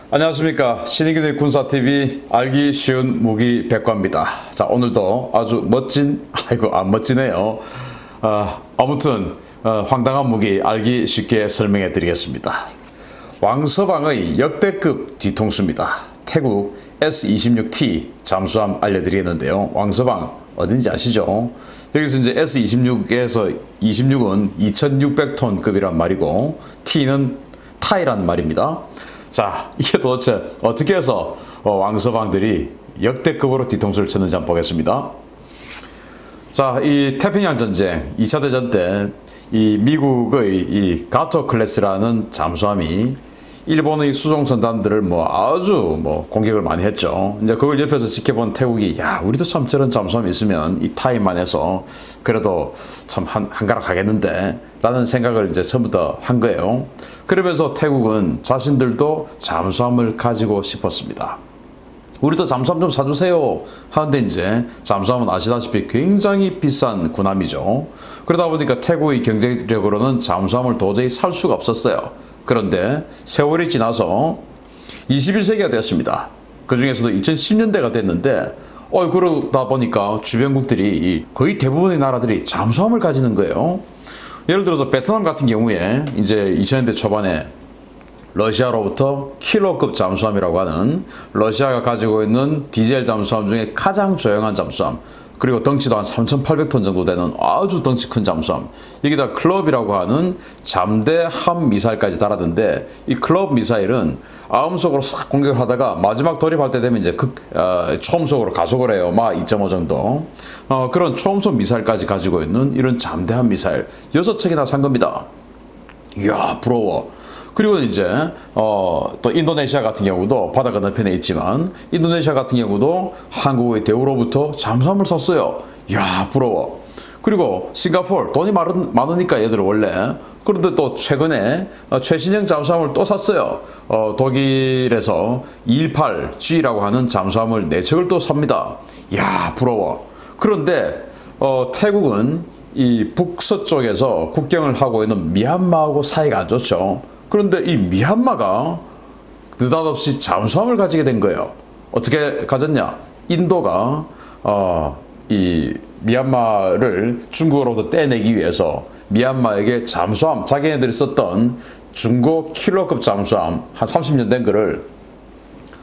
안녕하십니까. 신의균의 군사TV 알기 쉬운 무기 백과입니다. 자, 오늘도 아주 멋지네요. 아무튼 황당한 무기 알기 쉽게 설명해 드리겠습니다. 왕서방의 역대급 뒤통수입니다. 태국 S-26T 잠수함 알려드리겠는데요. 왕서방 어딘지 아시죠? 여기서 이제 S-26에서 26은 2600톤급이란 말이고 T는 타이란 말입니다. 자, 이게 도대체 어떻게 해서 왕서방들이 역대급으로 뒤통수를 쳤는지 한번 보겠습니다. 자, 이 태평양 전쟁 2차 대전 때 이 미국의 이 가토 클래스라는 잠수함이 일본의 수송선단들을 아주 공격을 많이 했죠. 이제 그걸 옆에서 지켜본 태국이, 야, 우리도 참 저런 잠수함이 있으면 이 타임만 해서 그래도 참 한가락 하겠는데 라는 생각을 이제 처음부터 한 거예요. 그러면서 태국은 자신들도 잠수함을 가지고 싶었습니다. 우리도 잠수함 좀 사주세요 하는데, 이제 잠수함은 아시다시피 굉장히 비싼 군함이죠. 그러다 보니까 태국의 경제력으로는 잠수함을 도저히 살 수가 없었어요. 그런데 세월이 지나서 21세기가 되었습니다. 그 중에서도 2010년대가 됐는데 그러다 보니까 주변국들이 거의 대부분의 나라들이 잠수함을 가지는 거예요. 예를 들어서 베트남 같은 경우에 이제 2000년대 초반에 러시아로부터 킬러급 잠수함이라고 하는, 러시아가 가지고 있는 디젤 잠수함 중에 가장 조용한 잠수함, 그리고 덩치도 한 3,800톤 정도 되는 아주 덩치 큰 잠수함, 여기다 클럽이라고 하는 잠대 함 미사일까지 달았는데, 이 클럽 미사일은 아음속으로 싹 공격을 하다가 마지막 돌입할 때 되면 이제 초음속으로 가속을 해요. 막 2.5 정도. 그런 초음속 미사일까지 가지고 있는 이런 잠대함 미사일 6척이나 산 겁니다. 이야, 부러워. 그리고 이제 또 인도네시아 같은 경우도 바다 건너편에 있지만, 인도네시아 같은 경우도 한국의 대우로부터 잠수함을 샀어요. 이야, 부러워. 그리고 싱가포르 돈이 많으니까 얘들 원래, 그런데 또 최근에 최신형 잠수함을 또 샀어요. 독일에서 218G라고 하는 잠수함을 4척을 또 삽니다. 이야, 부러워. 그런데 태국은 이 북서쪽에서 국경을 하고 있는 미얀마하고 사이가 안 좋죠. 그런데 이 미얀마가 느닷없이 잠수함을 가지게 된 거예요. 어떻게 가졌냐? 인도가 이 미얀마를 중국으로부터 떼내기 위해서 미얀마에게 잠수함, 자기네들이 썼던 중고 킬러급 잠수함 한 30년 된 거를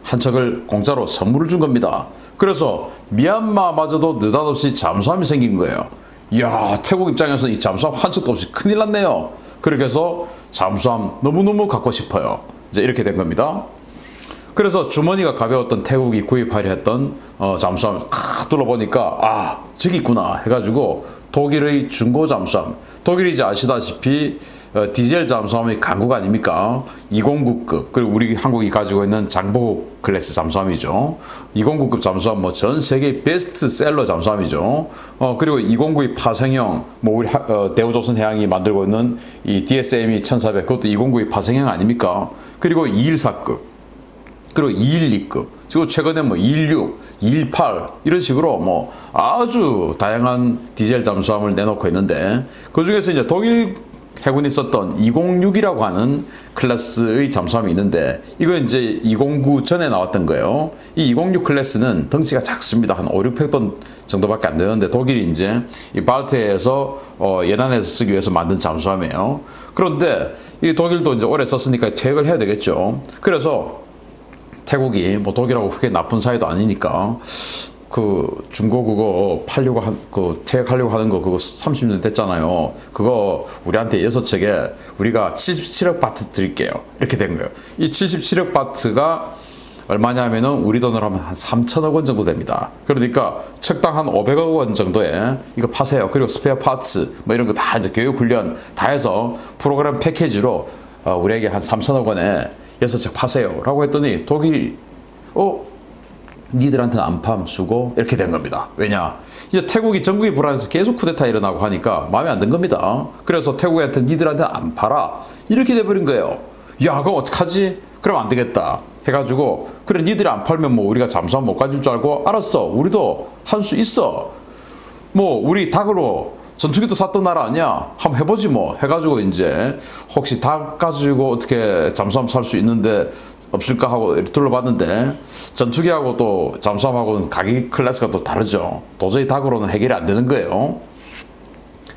한 척을 공짜로 선물을 준 겁니다. 그래서 미얀마마저도 느닷없이 잠수함이 생긴 거예요. 이야, 태국 입장에서 이 잠수함 한 척도 없이 큰일 났네요. 그렇게 해서 잠수함 너무너무 갖고 싶어요. 이제 이렇게 된 겁니다. 그래서 주머니가 가벼웠던 태국이 구입하려 했던 잠수함 탁 둘러보니까, 저기 있구나 해가지고 독일의 중고 잠수함, 독일이 이제 아시다시피 디젤 잠수함의 강국 아닙니까? 209급, 그리고 우리 한국이 가지고 있는 장보고 클래스 잠수함이죠. 209급 잠수함 전 세계 베스트셀러 잠수함이죠. 그리고 209의 파생형, 우리 대우조선 해양이 만들고 있는 이 DSME 1400, 그것도 209의 파생형 아닙니까? 그리고 214급, 그리고 212급, 그리고 최근에 216, 218 이런 식으로 아주 다양한 디젤 잠수함을 내놓고 있는데, 그 중에서 이제 독일 해군이 썼던 206이라고 하는 클래스의 잠수함이 있는데, 이건 이제 209 전에 나왔던 거예요. 이 206 클래스는 덩치가 작습니다. 한 5, 600톤 정도밖에 안 되는데, 독일이 이제 이 발트해에서 연안에서 쓰기 위해서 만든 잠수함이에요. 그런데 이 독일도 이제 오래 썼으니까 퇴역을 해야 되겠죠. 그래서 태국이 독일하고 크게 나쁜 사이도 아니니까 중고 그거 퇴역하려고 하는 거 그거 30년 됐잖아요. 그거 우리한테 6척에 우리가 77억 바트 드릴게요. 이렇게 된 거예요. 이 77억 바트가 얼마냐면은 우리 돈으로 하면 한 3천억 원 정도 됩니다. 그러니까 척당 한 500억 원 정도에 이거 파세요. 그리고 스페어 파츠 이런 거 다 이제 교육 훈련 다 해서 프로그램 패키지로 우리에게 한 3천억 원에 6척 파세요 라고 했더니 독일이 니들한테는 안팜 수고 이렇게 된 겁니다. 왜냐? 이제 태국이 전국이 불안해서 계속 쿠데타 일어나고 하니까 마음에 안 든 겁니다. 그래서 태국한테 니들한테는 안 팔아 이렇게 돼버린 거예요. 야, 그럼 어떡하지? 그럼 안 되겠다 해가지고, 그래 니들이 안 팔면 우리가 잠수함 못 가질 줄 알고, 알았어, 우리도 할 수 있어. 우리 닭으로 전투기도 샀던 나라 아니야? 한번 해보지 뭐 해가지고 이제 혹시 다 가지고 어떻게 잠수함 살 수 있는데 없을까 하고 둘러봤는데 전투기하고 또 잠수함하고는 가격 클래스가 또 다르죠. 도저히 닭으로는 해결이 안 되는 거예요.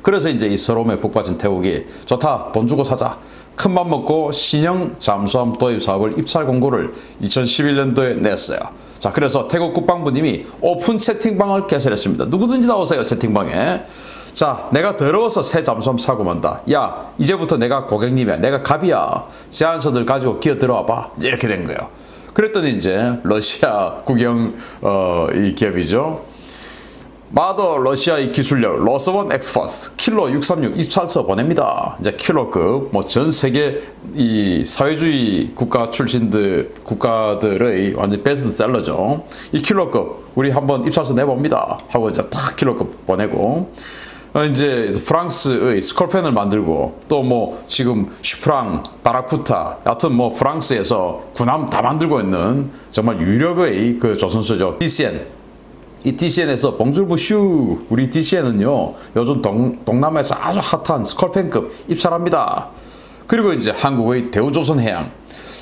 그래서 이제 이 서러움에 푹 빠진 태국이 좋다, 돈 주고 사자. 큰맘 먹고 신형 잠수함 도입 사업을 입찰 공고를 2011년도에 냈어요. 자, 그래서 태국 국방부님이 오픈 채팅방을 개설했습니다. 누구든지 나오세요, 채팅방에. 자, 내가 더러워서 새 잠수함 사고 만다. 야, 이제부터 내가 고객님이야. 내가 갑이야. 제안서들 가지고 기어 들어와봐. 이제 이렇게 된 거예요. 그랬더니 이제 러시아 국영 이 기업이죠. 마더 러시아의 기술력 로서원 엑스퍼스 킬러 636 입찰서 보냅니다. 이제 킬러급 뭐 전 세계 이 사회주의 국가 출신들 국가들의 완전 베스트셀러죠. 이 킬러급 우리 한번 입찰서 내봅니다 하고 이제 탁 킬러급 보내고 이제 프랑스의 스콜펜을 만들고 또 뭐 지금 슈프랑 바라쿠타 하여튼 뭐 프랑스에서 군함 다 만들고 있는 정말 유력의 그 조선소죠. DCN 이 DCN에서 봉줄부슈 우리 DCN은요 요즘 동남아에서 아주 핫한 스콜펜급 입찰합니다. 그리고 이제 한국의 대우조선해양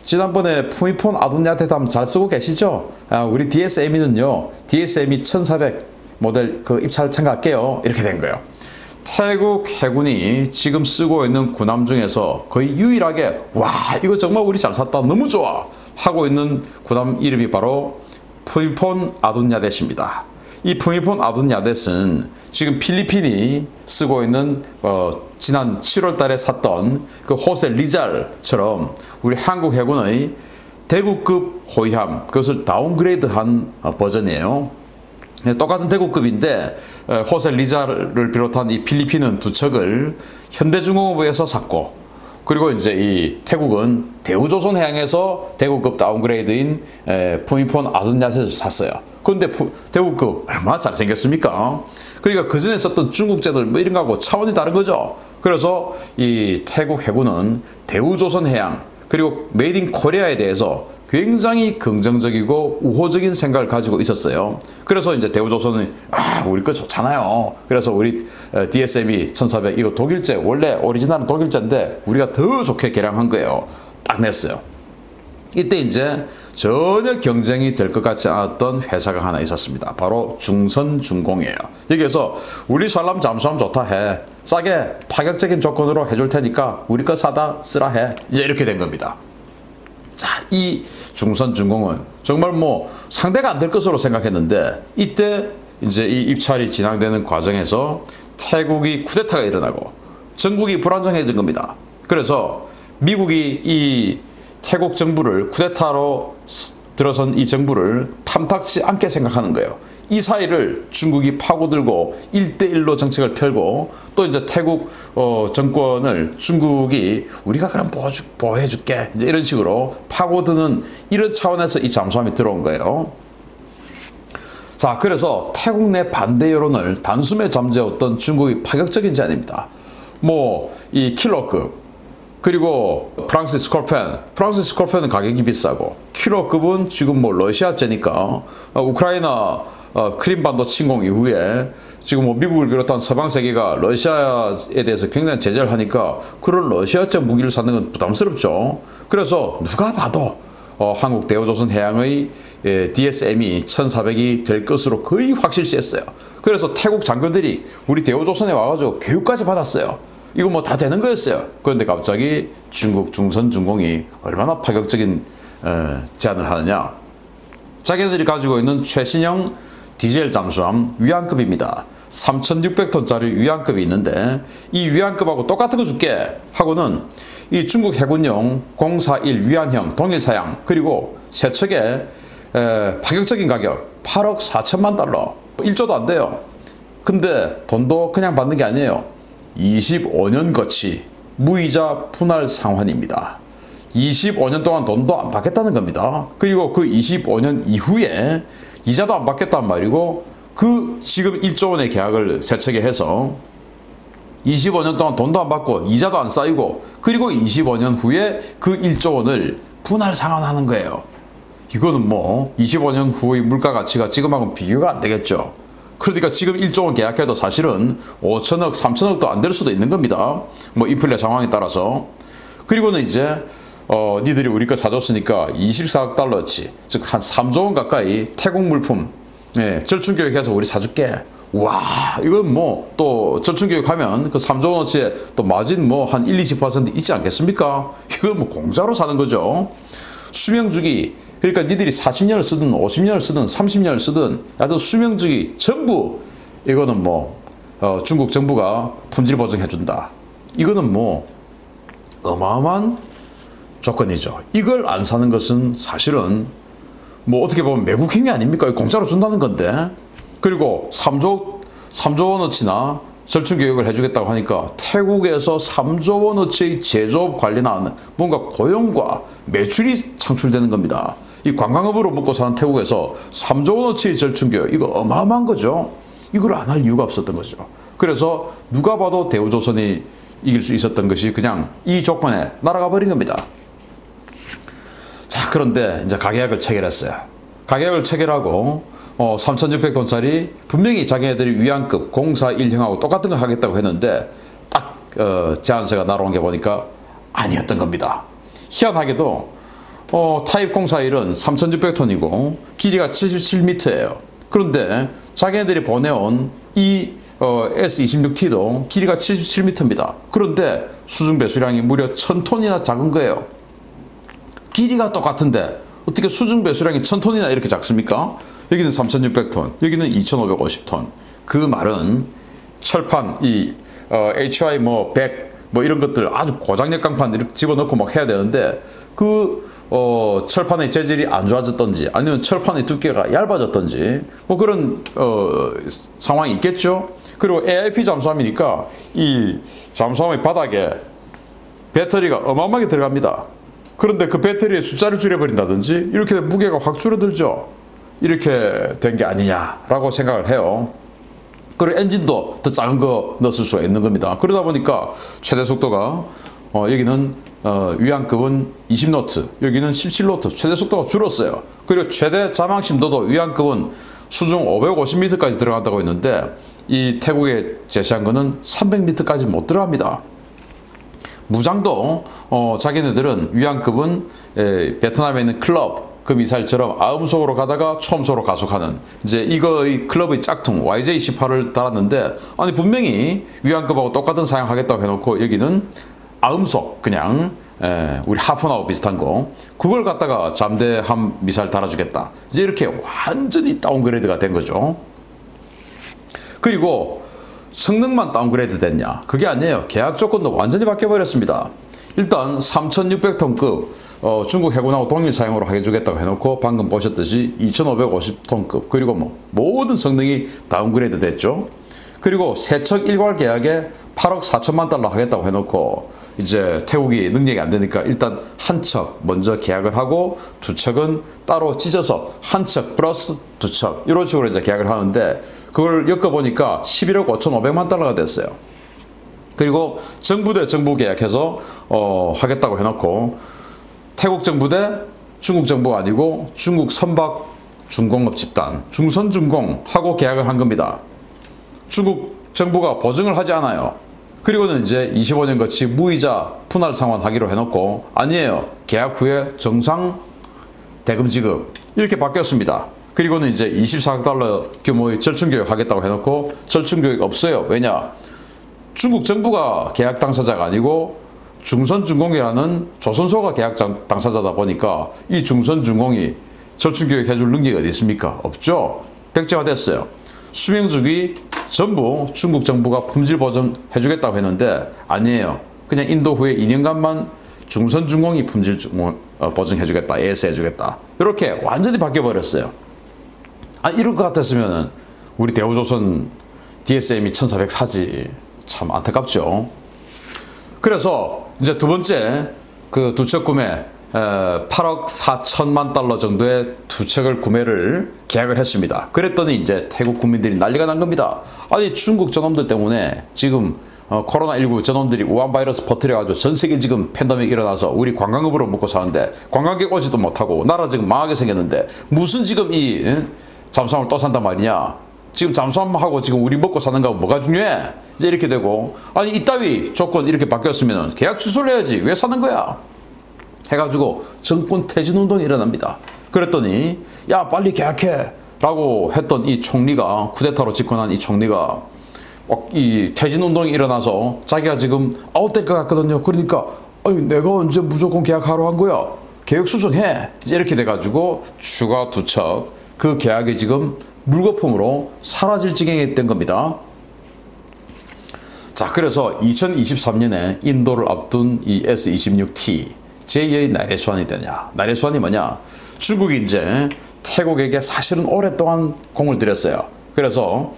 지난번에 푸미폰 아둔야 대담 잘 쓰고 계시죠? 우리 DSME는요 DSME 1400 모델 그 입찰 참가할게요 이렇게 된 거예요. 태국 해군이 지금 쓰고 있는 군함 중에서 거의 유일하게 와 이거 정말 우리 잘 샀다 너무 좋아 하고 있는 군함 이름이 바로 푸미폰 아둔야댓입니다. 이 푸미폰 아둔야댓은 지금 필리핀이 쓰고 있는 지난 7월 달에 샀던 그 호세 리잘처럼 우리 한국 해군의 대구급 호위함 그것을 다운그레이드한 버전이에요. 똑같은 대구급인데 호세 리잘을 비롯한 이 필리핀은 두 척을 현대중공업에서 샀고 그리고 이제 이 태국은 대우조선해양에서 대구급 다운그레이드인 푸미폰 아둔야댓을 샀어요. 그런데 대구급 얼마나 잘생겼습니까? 그러니까 그 전에 썼던 중국제들 뭐 이런 거하고 차원이 다른 거죠. 그래서 이 태국 해군은 대우조선해양 그리고 메이드 인 코리아에 대해서 굉장히 긍정적이고 우호적인 생각을 가지고 있었어요. 그래서 이제 대우조선은 우리 거 좋잖아요. 그래서 우리 DSME 1400 이거 독일제 원래 오리지널은 독일제인데 우리가 더 좋게 개량한 거예요. 딱 냈어요. 이때 이제 전혀 경쟁이 될 것 같지 않았던 회사가 하나 있었습니다. 바로 중선중공이에요. 여기에서 우리 살람 잠수함 좋다 해. 싸게 파격적인 조건으로 해줄 테니까 우리 거 사다 쓰라 해. 이제 이렇게 된 겁니다. 자, 이 중선중공은 정말 뭐 상대가 안 될 것으로 생각했는데 이때 이제 이 입찰이 진행되는 과정에서 태국이 쿠데타가 일어나고 전국이 불안정해진 겁니다. 그래서 미국이 이 태국 정부를 쿠데타로 들어선 이 정부를 탐탁지 않게 생각하는 거예요. 이 사이를 중국이 파고들고 1대1로 정책을 펼고 또 이제 태국 정권을 중국이 우리가 그럼 보호해줄게 이제 이런 식으로 파고드는 이런 차원에서 이 잠수함이 들어온 거예요. 자, 그래서 태국 내 반대 여론을 단숨에 잠재웠던 중국의 파격적인 제안입니다. 뭐 이 킬러급 그리고 프랑스 스콜펜은 가격이 비싸고 킬러급은 지금 뭐 러시아제니까 우크라이나 크림반도 침공 이후에 지금 뭐 미국을 비롯한 서방 세계가 러시아에 대해서 굉장히 제재를 하니까 그런 러시아제 무기를 사는 건 부담스럽죠. 그래서 누가 봐도 한국 대우조선해양의 DSME 1400이 될 것으로 거의 확실시했어요. 그래서 태국 장교들이 우리 대우조선에 와가지고 교육까지 받았어요. 이거 뭐 다 되는 거였어요. 그런데 갑자기 중국 중선중공이 얼마나 파격적인 제안을 하느냐. 자기들이 가지고 있는 최신형 디젤 잠수함 위안급입니다. 3,600톤짜리 위안급이 있는데 이 위안급하고 똑같은 거 줄게 하고는 이 중국 해군용 041 위안형 동일 사양 그리고 세 척에 파격적인 가격 8억 4천만 달러 1조도 안 돼요. 근데 돈도 그냥 받는 게 아니에요. 25년 거치 무이자 분할 상환입니다. 25년 동안 돈도 안 받겠다는 겁니다. 그리고 그 25년 이후에 이자도 안 받겠단 말이고 그 지금 1조 원의 계약을 세척에 해서 25년 동안 돈도 안 받고 이자도 안 쌓이고 그리고 25년 후에 그 1조 원을 분할 상환하는 거예요. 이거는 뭐 25년 후의 물가 가치가 지금하고는 비교가 안 되겠죠. 그러니까 지금 1조 원 계약해도 사실은 5천억, 3천억도 안 될 수도 있는 겁니다. 뭐 인플레 상황에 따라서. 그리고는 이제 니들이 우리 거 사줬으니까 24억 달러치, 즉 한 3조 원 가까이 태국 물품, 예, 절충교육해서 우리 사줄게. 와, 이건 뭐 또 절충교육하면 그 3조 원어치에 또 마진 뭐 한 1-20% 있지 않겠습니까? 이건 뭐 공짜로 사는 거죠. 수명주기, 그러니까 니들이 40년을 쓰든 50년을 쓰든 30년을 쓰든 하여튼 수명주기 전부 이거는 뭐 중국 정부가 품질 보증해준다. 이거는 뭐 어마어마한 조건이죠. 이걸 안 사는 것은 사실은 뭐 어떻게 보면 매국행위 아닙니까? 공짜로 준다는 건데. 그리고 3조 원어치나 절충교육을 해주겠다고 하니까 태국에서 3조 원어치의 제조업 관련한 뭔가 고용과 매출이 창출되는 겁니다. 이 관광업으로 먹고 사는 태국에서 3조 원어치의 절충교육, 이거 어마어마한 거죠. 이걸 안 할 이유가 없었던 거죠. 그래서 누가 봐도 대우조선이 이길 수 있었던 것이 그냥 이 조건에 날아가 버린 겁니다. 자, 그런데 이제 가계약을 체결했어요. 가계약을 체결하고 3,600톤짜리 분명히 자기네들이 위안급 041형하고 똑같은 거 하겠다고 했는데 딱 제안서가 날아온 게 보니까 아니었던 겁니다. 희한하게도 타입 041은 3,600톤이고 길이가 77m예요. 그런데 자기네들이 보내온 이 S26T도 길이가 77m입니다. 그런데 수중 배수량이 무려 1,000톤이나 작은 거예요. 길이가 똑같은데 어떻게 수중 배수량이 1,000톤이나 이렇게 작습니까? 여기는 3,600톤, 여기는 2,550톤. 그 말은 철판, 이 HI 뭐 100 뭐 이런 것들 아주 고장력 강판 이렇게 집어넣고 막 해야 되는데 그 철판의 재질이 안 좋아졌던지 아니면 철판의 두께가 얇아졌던지 뭐 그런 상황이 있겠죠. 그리고 AIP 잠수함이니까 이 잠수함의 바닥에 배터리가 어마어마하게 들어갑니다. 그런데 그 배터리의 숫자를 줄여버린다든지 이렇게 되면 무게가 확 줄어들죠. 이렇게 된 게 아니냐라고 생각을 해요. 그리고 엔진도 더 작은 거 넣었을 수가 있는 겁니다. 그러다 보니까 최대 속도가 여기는 위안급은 20노트, 여기는 17노트, 최대 속도가 줄었어요. 그리고 최대 자망 심도도 위안급은 수중 550m까지 들어간다고 했는데 이 태국에 제시한 거는 300m까지 못 들어갑니다. 무장도 자기네들은 위안급은 베트남에 있는 클럽 그 미사일처럼 아음속으로 가다가 초음속으로 가속하는 이제 이거의 클럽의 짝퉁 YJ-18을 달았는데 아니 분명히 위안급하고 똑같은 사용하겠다고 해놓고 여기는 아음속 그냥 우리 하푼하고 비슷한 거 그걸 갖다가 잠대함 미사일 달아주겠다. 이제 이렇게 완전히 다운그레이드가 된 거죠. 그리고 성능만 다운그레이드 됐냐? 그게 아니에요. 계약 조건도 완전히 바뀌어버렸습니다. 일단 3,600톤급 중국 해군하고 동일 사용으로 해주겠다고 해놓고 방금 보셨듯이 2,550톤급 그리고 뭐 모든 성능이 다운그레이드 됐죠. 그리고 세척 일괄 계약에 8억 4천만 달러 하겠다고 해놓고 이제 태국이 능력이 안 되니까 일단 한 척 먼저 계약을 하고 두 척은 따로 찢어서 한 척 플러스 두 척 이런 식으로 이제 계약을 하는데 그걸 엮어보니까 11억 5,500만 달러가 됐어요. 그리고 정부 대 정부 계약해서 하겠다고 해놓고 태국 정부 대 중국 정부가 아니고 중국 선박 중공업 집단 중선중공하고 계약을 한 겁니다. 중국 정부가 보증을 하지 않아요. 그리고는 이제 25년 거치 무이자 분할 상환하기로 해놓고 아니에요. 계약 후에 정상 대금 지급 이렇게 바뀌었습니다. 그리고는 이제 24억 달러 규모의 절충교육 하겠다고 해놓고 절충교육 없어요. 왜냐? 중국 정부가 계약 당사자가 아니고 중선중공이라는 조선소가 계약 당사자다 보니까 이 중선중공이 절충교육 해줄 능력이 어디 있습니까? 없죠. 백지화됐어요. 수명주기 전부 중국 정부가 품질 보증 해주겠다고 했는데 아니에요. 그냥 인도 후에 2년간만 중선중공이 품질 보증해주겠다. AS 해주겠다. 이렇게 완전히 바뀌어버렸어요. 이럴 것 같았으면 우리 대우조선 DSM이 1,400사지. 참 안타깝죠. 그래서 이제 두 번째 그 두 척 구매 8억 4천만 달러 정도의 두 척을 구매를 계약을 했습니다. 그랬더니 이제 태국 국민들이 난리가 난 겁니다. 아니 중국 저놈들 때문에 지금 코로나19 저놈들이 우한 바이러스 퍼뜨려가지고 전 세계 지금 팬데믹 일어나서 우리 관광업으로 먹고 사는데 관광객 오지도 못하고 나라 지금 망하게 생겼는데 무슨 지금 이 잠수함을 또 산단 말이냐. 지금 잠수함하고 지금 우리 먹고 사는 거 뭐가 중요해? 이제 이렇게 되고, 아니 이따위 조건 이렇게 바뀌었으면 계약 취소를 해야지 왜 사는 거야? 해가지고 정권 퇴진 운동이 일어납니다. 그랬더니 야 빨리 계약해 라고 했던 이 총리가, 쿠데타로 집권한 이 총리가 이 퇴진 운동이 일어나서 자기가 지금 아웃될 것 같거든요. 그러니까 아니 내가 언제 무조건 계약하러 한 거야? 계획 수정해. 이제 이렇게 돼가지고 추가 투척, 그 계약이 지금 물거품으로 사라질 지경이 된 겁니다. 자, 그래서 2023년에 인도를 앞둔 이 S-26T 제2의 나래수환이 되냐? 나래수환이 뭐냐? 중국이 이제 태국에게 사실은 오랫동안 공을 들였어요. 그래서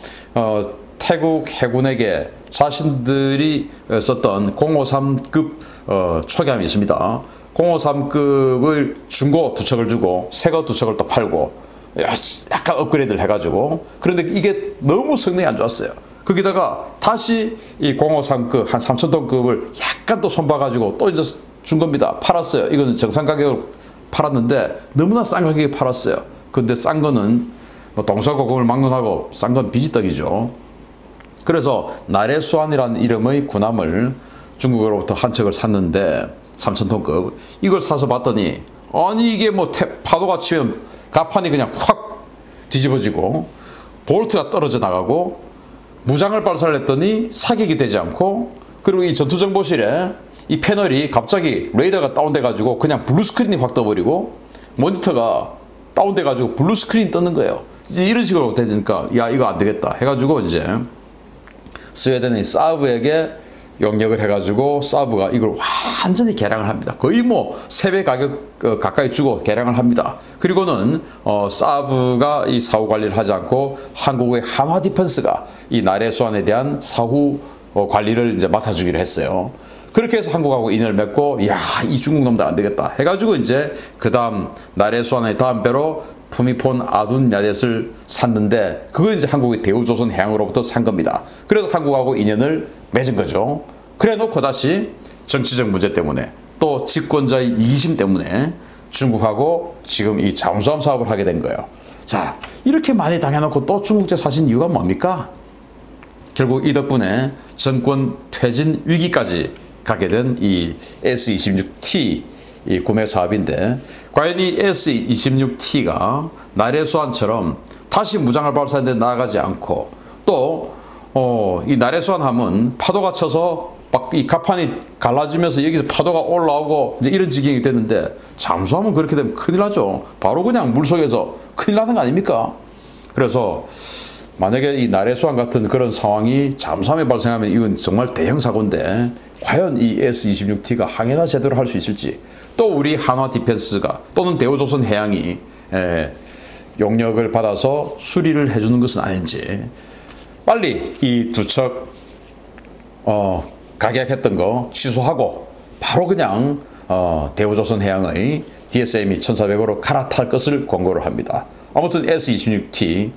태국 해군에게 자신들이 썼던 053급 초기함이 있습니다. 053급을 중고 두 척을 주고 새거 두 척을 또 팔고 약간 업그레이드를 해가지고, 그런데 이게 너무 성능이 안 좋았어요. 거기다가 다시 이 053급 한 3,000톤급을 약간 또 손봐가지고 또 이제 준 겁니다. 팔았어요. 이거는 정상 가격을 팔았는데 너무나 싼 가격에 팔았어요. 근데 싼 거는 뭐 동서고금을 막론하고 싼 건 비지떡이죠. 그래서 나래수환이라는 이름의 군함을 중국으로부터 한 척을 샀는데 3,000톤급 이걸 사서 봤더니 아니 이게 뭐 파도가 치면 가판이 그냥 확 뒤집어지고 볼트가 떨어져 나가고 무장을 발사를 했더니 사격이 되지 않고, 그리고 이 전투정보실에 이 패널이 갑자기 레이더가 다운돼 가지고 그냥 블루 스크린이 확 떠버리고 모니터가 다운돼 가지고 블루 스크린이 뜨는 거예요. 이제 이런 식으로 되니까 야 이거 안 되겠다 해가지고 이제 스웨덴의 사브에게 용역을 해가지고 사브가 이걸 완전히 개량을 합니다. 거의 뭐 3배 가격 가까이 주고 개량을 합니다. 그리고는 사브가 이 사후 관리를 하지 않고 한국의 한화 디펜스가 이 나래수환에 대한 사후 관리를 이제 맡아주기로 했어요. 그렇게 해서 한국하고 인연을 맺고 야 이 중국 놈들 안 되겠다 해가지고 이제 그 다음 나래수환의 다음 배로 푸미폰 아둔 야젯을 샀는데 그거 이제 한국의 대우조선 해양으로부터 산 겁니다. 그래서 한국하고 인연을 맺은 거죠. 그래 놓고 다시 정치적 문제 때문에 또 집권자의 이기심 때문에 중국하고 지금 이 잠수함 사업을 하게 된 거예요. 자, 이렇게 많이 당해놓고 또 중국제 사신 이유가 뭡니까? 결국 이 덕분에 정권 퇴진 위기까지 가게 된 이 S-26T 이 구매 사업인데, 과연 이 S-26T가 나래수환처럼 다시 무장을 발사하는데 나아가지 않고 또 이 나래수환함은 파도가 쳐서 막 이 가판이 갈라지면서 여기서 파도가 올라오고 이제 이런 지경이 됐는데, 잠수함은 그렇게 되면 큰일 나죠. 바로 그냥 물속에서 큰일 나는 거 아닙니까? 그래서 만약에 이 나래수환 같은 그런 상황이 잠수함에 발생하면 이건 정말 대형 사고인데, 과연 이 S-26T가 항해나 제대로 할 수 있을지, 또 우리 한화 디펜스가 또는 대우조선 해양이 용역을 받아서 수리를 해주는 것은 아닌지, 빨리 이 두 척 가격했던 거 취소하고 바로 그냥 대우조선 해양의 DSM이 1,400으로 갈아탈 것을 권고를 합니다. 아무튼 S-26T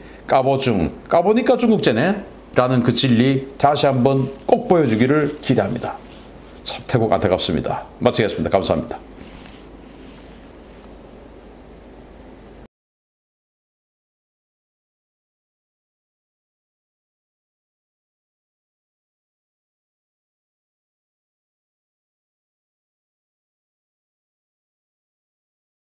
까보니까 중국제네 라는 그 진리 다시 한번 꼭 보여주기를 기대합니다. 참 태국 안타깝습니다. 마치겠습니다. 감사합니다.